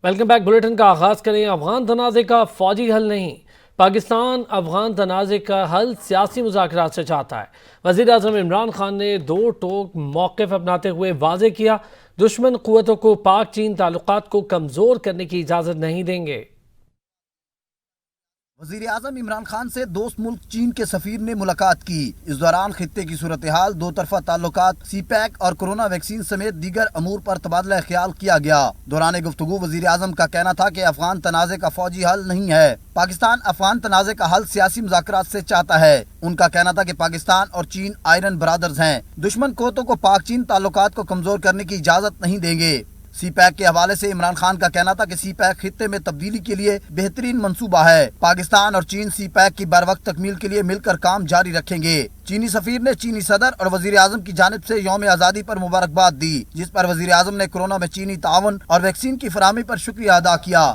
Welcome back. Bulletin کا آغاز کریں۔ افغان تنازع کا فوجی حل نہیں، پاکستان افغان تنازع کا حل سیاسی مذاکرات سے چاہتا ہے۔ وزیر اعظم عمران خان نے دو ٹوک موقف اپناتے ہوئے واضح کیا، دشمن قوتوں کو پاک چین تعلقات کو کمزور کرنے کی اجازت نہیں دیں گے۔ وزیر اعظم عمران خان سے دوست ملک چین کے سفیر نے ملاقات کی۔ اس دوران خطے کی صورتحال، دو طرفہ تعلقات، سی پیک اور کورونا ویکسین سمیت دیگر امور پر تبادلہ خیال کیا گیا۔ دوران گفتگو وزیر اعظم کا کہنا تھا کہ افغان تنازع کا فوجی حل نہیں ہے، پاکستان افغان تنازع کا حل سیاسی مذاکرات سے چاہتا ہے۔ ان کا کہنا تھا کہ پاکستان اور چین آئرن برادرز ہیں، دشمن قوتوں کو پاک چین تعلقات کو کمزور کرنے کی اجازت نہیں دیں گے۔ سی پیک کے حوالے سے عمران خان کا کہنا تھا کہ سی پیک خطے میں تبدیلی کے لیے بہترین منصوبہ ہے۔ پاکستان اور چین سی پیک کی بروقت تکمیل کے لیے مل کر کام جاری رکھیں گے۔ چینی سفیر نے چینی صدر اور وزیر اعظم کی جانب سے یوم آزادی پر مبارکباد دی، جس پر وزیر اعظم نے کورونا میں چینی تعاون اور ویکسین کی فراہمی پر شکریہ ادا کیا۔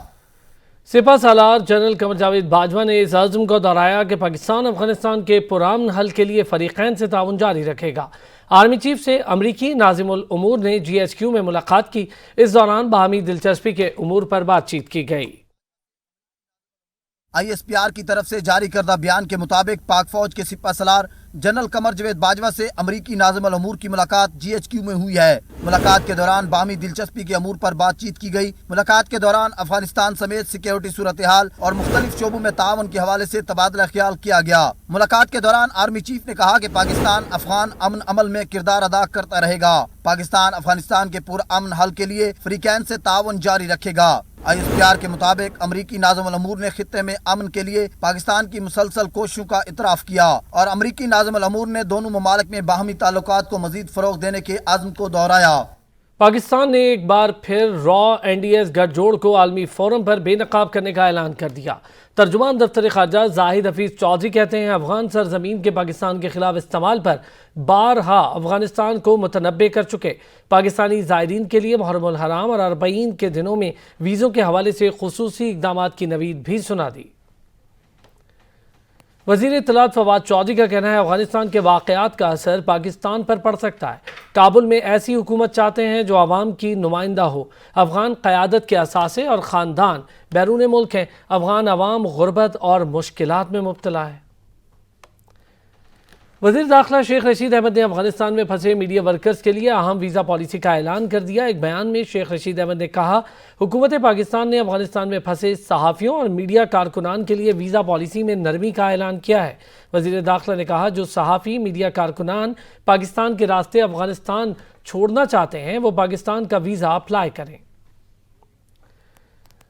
سپہ سالار جنرل قمر جاوید باجوہ نے اس عزم کو دہرایا کہ پاکستان افغانستان کے پرامن حل کے لیے فریقین سے تعاون جاری رکھے گا۔ آرمی چیف سے امریکی ناظم الامور نے جی ایچ کیو میں ملاقات کی۔ اس دوران باہمی دلچسپی کے امور پر بات چیت کی گئی۔ آئی ایس پی آر کی طرف سے جاری کردہ بیان کے مطابق پاک فوج کے سپہ سالار جنرل قمر جاوید باجوہ سے امریکی ناظم الامور کی ملاقات جی ایچ کیو میں ہوئی ہے۔ ملاقات کے دوران باہمی دلچسپی کے امور پر بات چیت کی گئی۔ ملاقات کے دوران افغانستان سمیت سیکیورٹی صورتحال اور مختلف شعبوں میں تعاون کے حوالے سے تبادلہ خیال کیا گیا۔ ملاقات کے دوران آرمی چیف نے کہا کہ پاکستان افغان امن عمل میں کردار ادا کرتا رہے گا۔ پاکستان افغانستان کے پرامن حل کے لیے فریقین سے تعاون جاری رکھے گا۔ آئی ایس پی آر کے مطابق امریکی ناظم الامور نے خطے میں امن کے لیے پاکستان کی مسلسل کوششوں کا اعتراف کیا اور امریکی ناظم الامور نے دونوں ممالک میں باہمی تعلقات کو مزید فروغ دینے کے عزم کو دہرایا۔ پاکستان نے ایک بار پھر را این ڈی ایس گٹھ جوڑ کو عالمی فورم پر بے نقاب کرنے کا اعلان کر دیا۔ ترجمان دفتر خارجہ زاہد حفیظ چودھری کہتے ہیں، افغان سرزمین کے پاکستان کے خلاف استعمال پر بارہا افغانستان کو متنبع کر چکے۔ پاکستانی زائرین کے لیے محرم الحرام اور اربعین کے دنوں میں ویزوں کے حوالے سے خصوصی اقدامات کی نوید بھی سنا دی۔ وزیر اطلاعات فواد چودھری کا کہنا ہے، افغانستان کے واقعات کا اثر پاکستان پر پڑ سکتا ہے۔ کابل میں ایسی حکومت چاہتے ہیں جو عوام کی نمائندہ ہو۔ افغان قیادت کے اثاثے اور خاندان بیرون ملک ہیں۔ افغان عوام غربت اور مشکلات میں مبتلا ہے۔ وزیر داخلہ شیخ رشید احمد نے افغانستان میں پھنسے میڈیا ورکرز کے لیے اہم ویزا پالیسی کا اعلان کر دیا۔ ایک بیان میں شیخ رشید احمد نے کہا، حکومت پاکستان نے افغانستان میں پھنسے صحافیوں اور میڈیا کارکنان کے لیے ویزا پالیسی میں نرمی کا اعلان کیا ہے۔ وزیر داخلہ نے کہا، جو صحافی میڈیا کارکنان پاکستان کے راستے افغانستان چھوڑنا چاہتے ہیں وہ پاکستان کا ویزا اپلائی کریں۔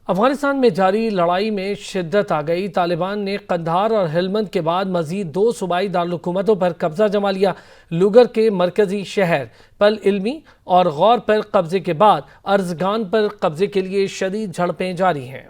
افغانستان میں جاری لڑائی میں شدت آ گئی۔ طالبان نے قندھار اور ہلمند کے بعد مزید دو صوبائی دارالحکومتوں پر قبضہ جما لیا۔ لوگر کے مرکزی شہر پل علمی اور غور پر قبضے کے بعد ارزگان پر قبضے کے لیے شدید جھڑپیں جاری ہیں۔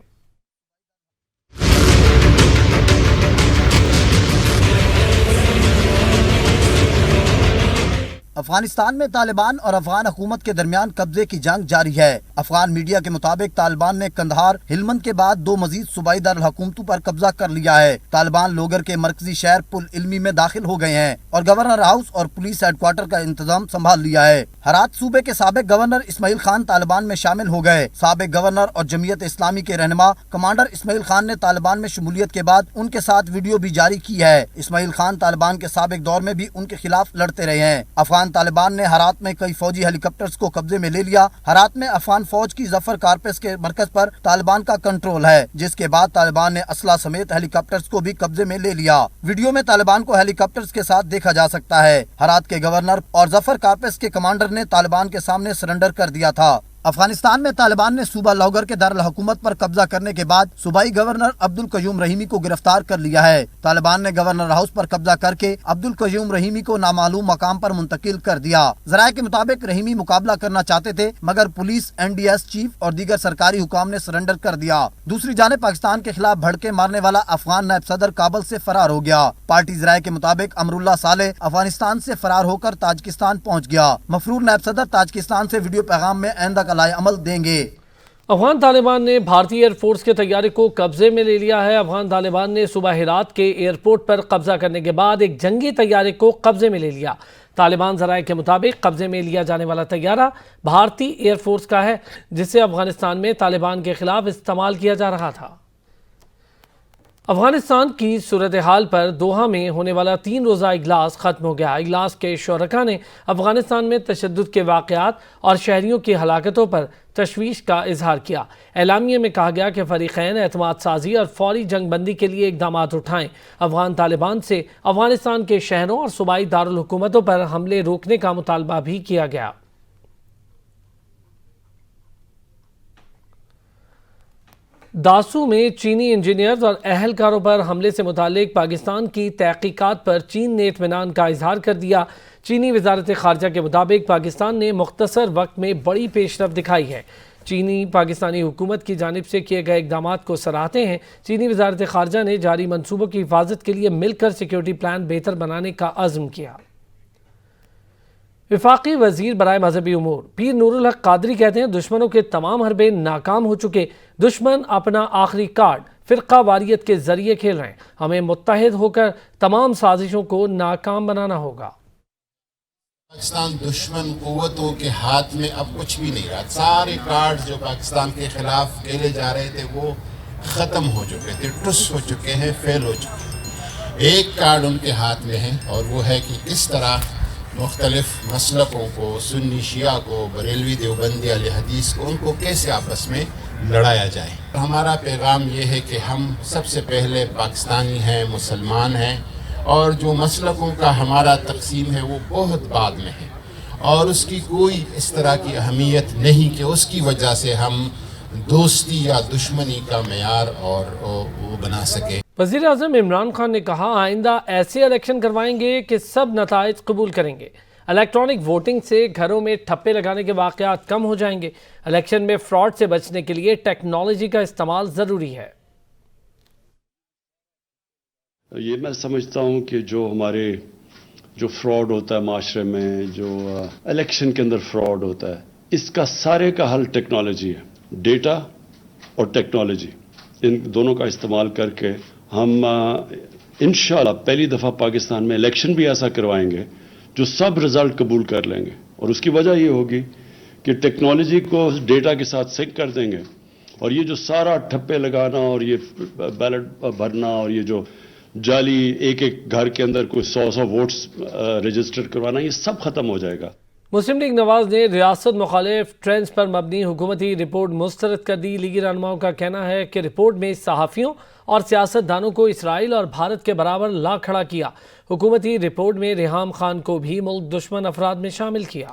افغانستان میں طالبان اور افغان حکومت کے درمیان قبضے کی جنگ جاری ہے۔ افغان میڈیا کے مطابق طالبان نے قندھار، ہلمند کے بعد دو مزید صوبائی دارالحکومتوں پر قبضہ کر لیا ہے۔ طالبان لوگر کے مرکزی شہر پل علمی میں داخل ہو گئے ہیں اور گورنر ہاؤس اور پولیس ہیڈ کوارٹر کا انتظام سنبھال لیا ہے۔ ہرات صوبے کے سابق گورنر اسماعیل خان طالبان میں شامل ہو گئے۔ سابق گورنر اور جمعیت اسلامی کے رہنما کمانڈر اسماعیل خان نے طالبان میں شمولیت کے بعد ان کے ساتھ ویڈیو بھی جاری کی ہے۔ اسماعیل خان طالبان کے سابق دور میں بھی ان کے خلاف لڑتے رہے ہیں۔ افغان طالبان نے ہرات میں کئی فوجی ہیلی کاپٹرز کو قبضے میں لے لیا۔ ہرات میں افغان فوج کی ظفر کارپس کے مرکز پر طالبان کا کنٹرول ہے، جس کے بعد طالبان نے اسلحہ سمیت ہیلی کاپٹرز کو بھی قبضے میں لے لیا۔ ویڈیو میں طالبان کو ہیلی کاپٹرز کے ساتھ دیکھا جا سکتا ہے۔ ہرات کے گورنر اور ظفر کارپس کے کمانڈر نے طالبان کے سامنے سرنڈر کر دیا تھا۔ افغانستان میں طالبان نے صوبہ لوگر کے دارالحکومت پر قبضہ کرنے کے بعد صوبائی گورنر عبدالقیوم رحیمی کو گرفتار کر لیا ہے۔ طالبان نے گورنر ہاؤس پر قبضہ کر کے عبدالقیوم رحیمی کو نامعلوم مقام پر منتقل کر دیا۔ ذرائع کے مطابق رحیمی مقابلہ کرنا چاہتے تھے، مگر police, N D S chief اور دیگر سرکاری حکام نے سرنڈر کر دیا۔ دوسری جانب پاکستان کے خلاف بھڑکے مارنے والا افغان نائب صدر کابل سے فرار ہو گیا۔ پارٹی ذرائع کے مطابق امراللہ صالح افغانستان سے فرار ہو کر تاجکستان پہنچ گیا۔ مفرور نائب صدر تاجکستان سے ویڈیو پیغام میں آئندہ کا لائحہ عمل دیں گے۔ افغان طالبان نے بھارتی ایئر فورس کے طیارے کو قبضے میں لے لیا ہے۔ افغان طالبان نے صوبہ ہرات کے ایئرپورٹ پر قبضہ کرنے کے بعد ایک جنگی طیارے کو قبضے میں لے لیا۔ طالبان ذرائع کے مطابق قبضے میں لیا جانے والا طیارہ بھارتی ایئر فورس کا ہے، جسے افغانستان میں طالبان کے خلاف استعمال کیا جا رہا تھا۔ افغانستان کی صورتحال پر دوحہ میں ہونے والا 3 روزہ اجلاس ختم ہو گیا۔ اجلاس کے شرکاء نے افغانستان میں تشدد کے واقعات اور شہریوں کی ہلاکتوں پر تشویش کا اظہار کیا۔ اعلامیے میں کہا گیا کہ فریقین اعتماد سازی اور فوری جنگ بندی کے لیے اقدامات اٹھائیں۔ افغان طالبان سے افغانستان کے شہروں اور صوبائی دارالحکومتوں پر حملے روکنے کا مطالبہ بھی کیا گیا۔ داسو میں چینی انجینئرز اور اہلکاروں پر حملے سے متعلق پاکستان کی تحقیقات پر چین نے اطمینان کا اظہار کر دیا۔ چینی وزارت خارجہ کے مطابق پاکستان نے مختصر وقت میں بڑی پیش رفت دکھائی ہے۔ چینی پاکستانی حکومت کی جانب سے کیے گئے اقدامات کو سراہتے ہیں۔ چینی وزارت خارجہ نے جاری منصوبوں کی حفاظت کے لیے مل کر سیکیورٹی پلان بہتر بنانے کا عزم کیا۔ وفاقی وزیر برائے مذہبی امور پیر نور الحق قادری کہتے ہیں دشمنوں کے تمام حربے ناکام ہو چکے، دشمن اپنا آخری کارڈ فرقہ واریت کے ذریعے کھیل رہے ہیں، ہمیں متحد ہو کر تمام سازشوں کو ناکام بنانا ہوگا۔ پاکستان دشمن قوتوں کے ہاتھ میں اب کچھ بھی نہیں رہا، سارے کارڈ جو پاکستان کے خلاف کھیلے جا رہے تھے وہ ختم ہو چکے تھے، ٹس ہو چکے ہیں، فیل ہو چکے ہیں۔ ایک کارڈ ان کے ہاتھ میں ہے اور وہ ہے کہ کس طرح مختلف مسلکوں کو، سنی شیعہ کو، بریلوی دیوبندی اہل حدیث کو، ان کو کیسے آپس میں لڑایا جائے۔ ہمارا پیغام یہ ہے کہ ہم سب سے پہلے پاکستانی ہیں، مسلمان ہیں، اور جو مسلکوں کا ہمارا تقسیم ہے وہ بہت بعد میں ہے، اور اس کی کوئی اس طرح کی اہمیت نہیں کہ اس کی وجہ سے ہم دوستی یا دشمنی کا معیار اور وہ بنا سکیں۔ وزیر اعظم عمران خان نے کہا آئندہ ایسے الیکشن کروائیں گے کہ سب نتائج قبول کریں گے۔ الیکٹرانک ووٹنگ سے گھروں میں ٹھپے لگانے کے واقعات کم ہو جائیں گے۔ الیکشن میں فراڈ سے بچنے کے لیے ٹیکنالوجی کا استعمال ضروری ہے۔ یہ میں سمجھتا ہوں کہ جو فراڈ ہوتا ہے معاشرے میں، جو الیکشن کے اندر فراڈ ہوتا ہے، اس کا سارے کا حل ٹیکنالوجی ہے۔ ڈیٹا اور ٹیکنالوجی، ان دونوں کا استعمال کر کے ہم انشاءاللہ پہلی دفعہ پاکستان میں الیکشن بھی ایسا کروائیں گے جو سب رزلٹ قبول کر لیں گے، اور اس کی وجہ یہ ہوگی کہ ٹیکنالوجی کو ڈیٹا کے ساتھ سنک کر دیں گے، اور یہ جو سارا ٹھپے لگانا اور یہ بیلٹ بھرنا اور یہ جو جعلی ایک گھر کے اندر کوئی 100 ووٹس رجسٹر کروانا، یہ سب ختم ہو جائے گا۔ مسلم لیگ نواز نے ریاست مخالف ٹرینڈز پر مبنی حکومتی رپورٹ مسترد کر دی۔ لیگی رہنماؤں کا کہنا ہے کہ رپورٹ میں صحافیوں اور سیاست دانوں کو اسرائیل اور بھارت کے برابر لا کھڑا کیا۔ حکومتی رپورٹ میں ریحام خان کو بھی ملک دشمن افراد میں شامل کیا۔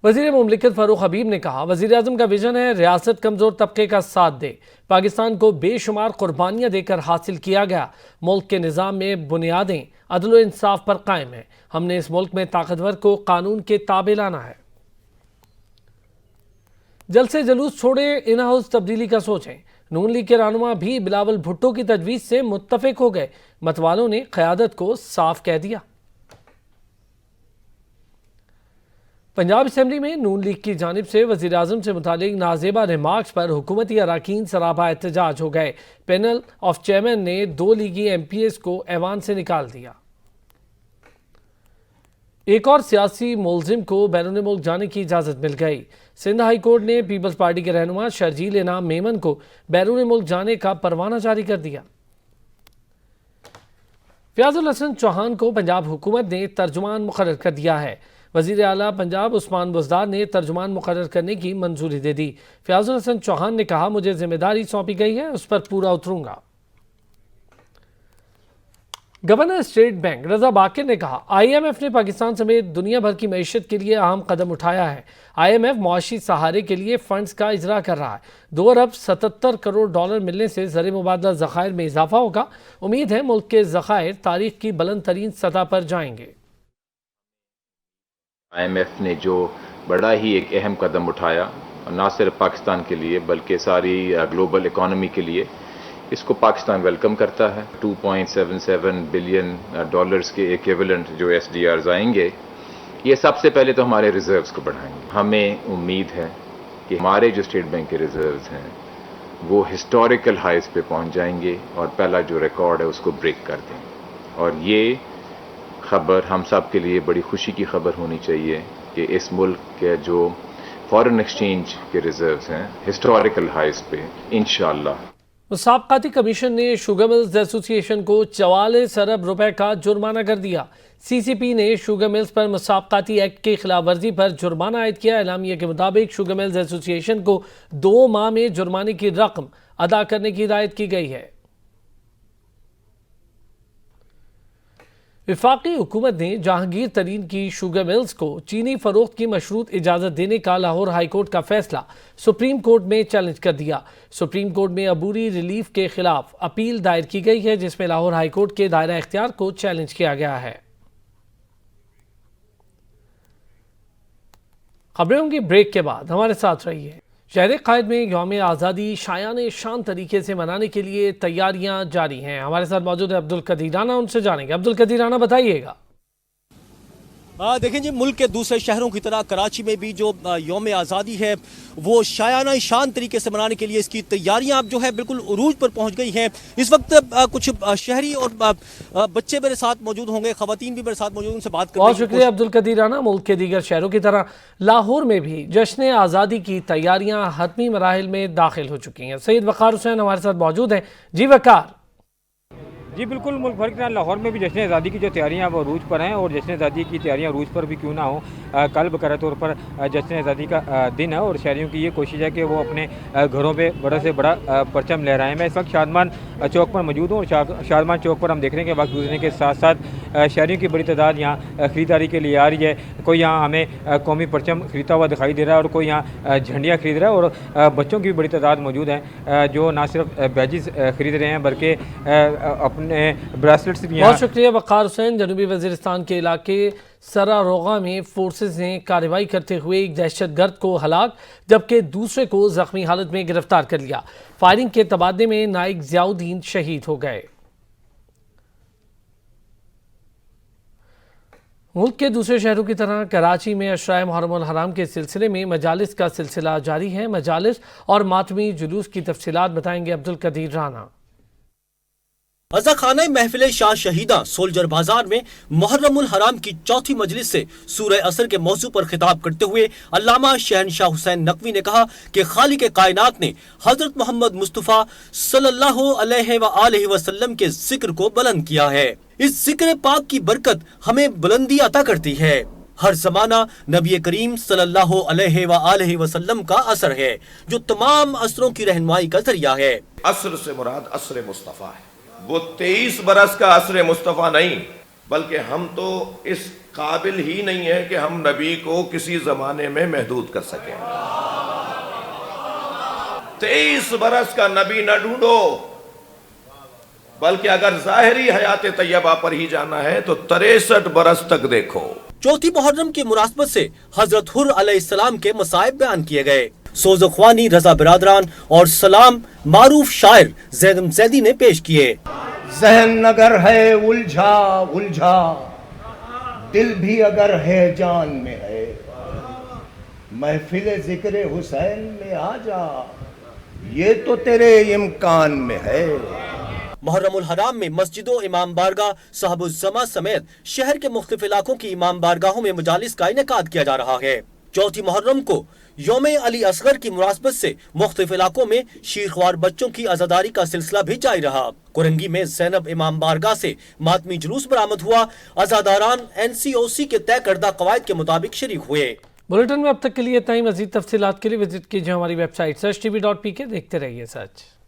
وزیر مملکت فاروق حبیب نے کہا وزیر اعظم کا ویژن ہے ریاست کمزور طبقے کا ساتھ دے۔ پاکستان کو بے شمار قربانیاں دے کر حاصل کیا گیا۔ ملک کے نظام میں بنیادیں عدل و انصاف پر قائم ہیں۔ ہم نے اس ملک میں طاقتور کو قانون کے تابع لانا ہے۔ جلد سے جلوس چھوڑے، ان ہاؤس تبدیلی کا سوچیں۔ نون لیگ کے رہنما بھی بلاول بھٹو کی تجویز سے متفق ہو گئے۔ متوالوں نے قیادت کو صاف کہہ دیا۔ پنجاب اسمبلی میں نون لیگ کی جانب سے وزیر اعظم سے متعلق نازیبا ریمارکس پر حکومتی اراکین سراپا احتجاج ہو گئے۔ پینل آف چیئرمین نے 2 لیگی ایم پی ایس کو ایوان سے نکال دیا۔ ایک اور سیاسی ملزم کو بیرون ملک جانے کی اجازت مل گئی۔ سندھ ہائی کورٹ نے پیپلز پارٹی کے رہنما شرجیل انعام میمن کو بیرون ملک جانے کا پروانہ جاری کر دیا۔ فیاض الحسن چوہان کو پنجاب حکومت نے ترجمان مقرر کر دیا ہے۔ وزیر اعلیٰ پنجاب عثمان بزدار نے ترجمان مقرر کرنے کی منظوری دے دی۔ فیاض الحسن چوہان نے کہا مجھے ذمہ داری سونپی گئی ہے، اس پر پورا اتروں گا۔ گورنر اسٹیٹ بینک رضا باقر نے کہا آئی ایم ایف نے پاکستان سمیت دنیا بھر کی معیشت کے لیے اہم قدم اٹھایا ہے۔ آئی ایم ایف معاشی سہارے کے لیے فنڈز کا اجرا کر رہا ہے۔ 2 ارب 77 کروڑ ڈالر ملنے سے زر مبادلہ ذخائر میں اضافہ ہوگا۔ امید ہے ملک کے ذخائر تاریخ کی بلند ترین سطح پر جائیں گے۔ آئی ایم ایف نے جو بڑا ہی ایک اہم قدم اٹھایا، نہ صرف پاکستان کے لیے بلکہ ساری گلوبل اکانومی کے لیے، اس کو پاکستان ویلکم کرتا ہے۔ 2.77 بلین ڈالرز کے ایکویولنٹ جو ایس ڈی آرز آئیں گے، یہ سب سے پہلے تو ہمارے ریزروز کو بڑھائیں گے۔ ہمیں امید ہے کہ ہمارے جو اسٹیٹ بینک کے ریزروز ہیں وہ ہسٹوریکل ہائیز پہ پہنچ جائیں گے اور پہلا جو ریکارڈ ہے اس کو بریک کر دیں گے، اور یہ خبر ہم سب کے لیے بڑی خوشی کی خبر ہونی چاہیے کہ اس ملک کے جو فارن ایکسچینج کے ریزروز ہیں ہسٹوریکل ہائیز پہ انشاءاللہ۔ مسابقاتی کمیشن نے شوگر ملز ایسوسی ایشن کو 44 ارب روپے کا جرمانہ کر دیا۔ سی سی پی نے شوگر ملز پر مسابقاتی ایکٹ کی خلاف ورزی پر جرمانہ عائد کیا۔ اعلامیہ کے مطابق شوگر ملز ایسوسی ایشن کو 2 ماہ میں جرمانے کی رقم ادا کرنے کی ہدایت کی گئی ہے۔ وفاقی حکومت نے جہانگیر ترین کی شوگر ملز کو چینی فروخت کی مشروط اجازت دینے کا لاہور ہائی کورٹ کا فیصلہ سپریم کورٹ میں چیلنج کر دیا۔ سپریم کورٹ میں عبوری ریلیف کے خلاف اپیل دائر کی گئی ہے، جس میں لاہور ہائی کورٹ کے دائرہ اختیار کو چیلنج کیا گیا ہے۔ خبریں ہوں گی بریک کے بعد، ہمارے ساتھ رہیے۔ شہر قائد میں یوم آزادی شایان شان طریقے سے منانے کے لیے تیاریاں جاری ہیں۔ ہمارے ساتھ موجود ہے عبدالقدیر رانا، ان سے جانیں گے۔ عبدالقدیر رانا، بتائیے گا۔ دیکھیں جی، ملک کے دوسرے شہروں کی طرح کراچی میں بھی جو یوم آزادی ہے وہ شایانہ شان طریقے سے منانے کے لیے اس کی تیاریاں اب جو ہے بالکل عروج پر پہنچ گئی ہیں۔ اس وقت کچھ شہری اور بچے میرے ساتھ موجود ہوں گے، خواتین بھی میرے ساتھ موجود، ان سے بات کریں۔ بہت شکریہ عبدالقدیر رانا۔ ملک کے دیگر شہروں کی طرح لاہور میں بھی جشن آزادی کی تیاریاں حتمی مراحل میں داخل ہو چکی ہیں۔ سید وقار حسین ہمارے ساتھ موجود ہیں۔ جی وقار۔ جی بالکل، ملک بھر کی طرح لاہور میں بھی جشن آزادی کی جو تیاریاں وہ عروج پر ہیں، اور جشن آزادی کی تیاریاں عروج پر بھی کیوں نہ ہوں، کل بقرہ طور پر جشن آزادی کا دن ہے اور شہریوں کی یہ کوشش ہے کہ وہ اپنے گھروں پہ بڑا سے بڑا پرچم لہرائیں۔ میں اس وقت شادمان چوک پر موجود ہوں اور شادمان چوک پر ہم دیکھ رہے ہیں کہ وقت گزرنے کے ساتھ ساتھ شہریوں کی بڑی تعداد یہاں خریداری کے لیے آ رہی ہے۔ کوئی یہاں ہمیں قومی پرچم خریدتا ہوا دکھائی دے رہا ہے اور کوئی یہاں جھنڈیاں خرید رہا ہے، اور بچوں کی بھی بڑی تعداد موجود ہیں جو نہ صرف بیجز خرید رہے ہیں بلکہ اپنے بریسلٹس بھی۔ بہت شکریہ وقار حسین۔ جنوبی وزیرستان کے علاقے سراروغہ میں فورسز نے کارروائی کرتے ہوئے ایک دہشت گرد کو ہلاک جبکہ دوسرے کو زخمی حالت میں گرفتار کر لیا۔ فائرنگ کے تبادلے میں نائک ضیاء الدین شہید ہو گئے۔ ملک کے دوسرے شہروں کی طرح کراچی میں عشرۂ محرم الحرام کے سلسلے میں مجالس کا سلسلہ جاری ہے۔ مجالس اور ماتمی جلوس کی تفصیلات بتائیں گے عبدالقدیر رانا۔ عزا خانہ محفل شاہ شہیدہ سولجر بازار میں محرم الحرام کی چوتھی مجلس سے سورہ عصر کے موضوع پر خطاب کرتے ہوئے علامہ شہنشاہ حسین نقوی نے کہا کہ خالق کائنات نے حضرت محمد مصطفیٰ صلی اللہ علیہ وآلہ وسلم کے ذکر کو بلند کیا ہے۔ اس ذکر پاک کی برکت ہمیں بلندی عطا کرتی ہے۔ ہر زمانہ نبی کریم صلی اللہ علیہ وآلہ وسلم کا اثر ہے جو تمام اثروں کی رہنمائی کا ذریعہ ہے۔ عصر سے مراد عصر مصطفیٰ ہے، وہ 23 برس کا عصر مصطفیٰ نہیں، بلکہ ہم تو اس قابل ہی نہیں ہے کہ ہم نبی کو کسی زمانے میں محدود کر سکیں۔ 23 برس کا نبی نہ ڈھونڈو، بلکہ اگر ظاہری حیات طیبہ پر ہی جانا ہے تو 63 برس تک دیکھو۔ چوتھی محرم کی مناسبت سے حضرت حر علیہ السلام کے مصائب بیان کیے گئے۔ سوز اخوانی رضا برادران اور سلام معروف شاعر زیدم زیدی نے پیش کیے۔ ذہن اگر ہے الجھا الجھا، دل بھی اگر ہے جان میں ہے، محفل ذکر حسین میں آ جا، یہ تو تیرے امکان میں ہے۔ محرم الحرام میں مسجد و امام بارگاہ صاحب الزما سمیت شہر کے مختلف علاقوں کی امام بارگاہوں میں مجالس کا انعقاد کیا جا رہا ہے۔ چوتھی محرم کو یوم علی اصغر کی مناسبت سے مختلف علاقوں میں شیخوار بچوں کی عزاداری کا سلسلہ بھی جاری رہا۔ کورنگی میں زینب امام بارگاہ سے ماتمی جلوس برآمد ہوا۔ عزاداران NCOC کے طے کردہ قواعد کے مطابق شریک ہوئے۔ بلیٹن میں اب تک کے لیے اتنا ہی۔ مزید تفصیلات کے لیے وزٹ کیجیے ہماری ویب سائٹ searchtv.pk۔ دیکھتے رہیے سچ۔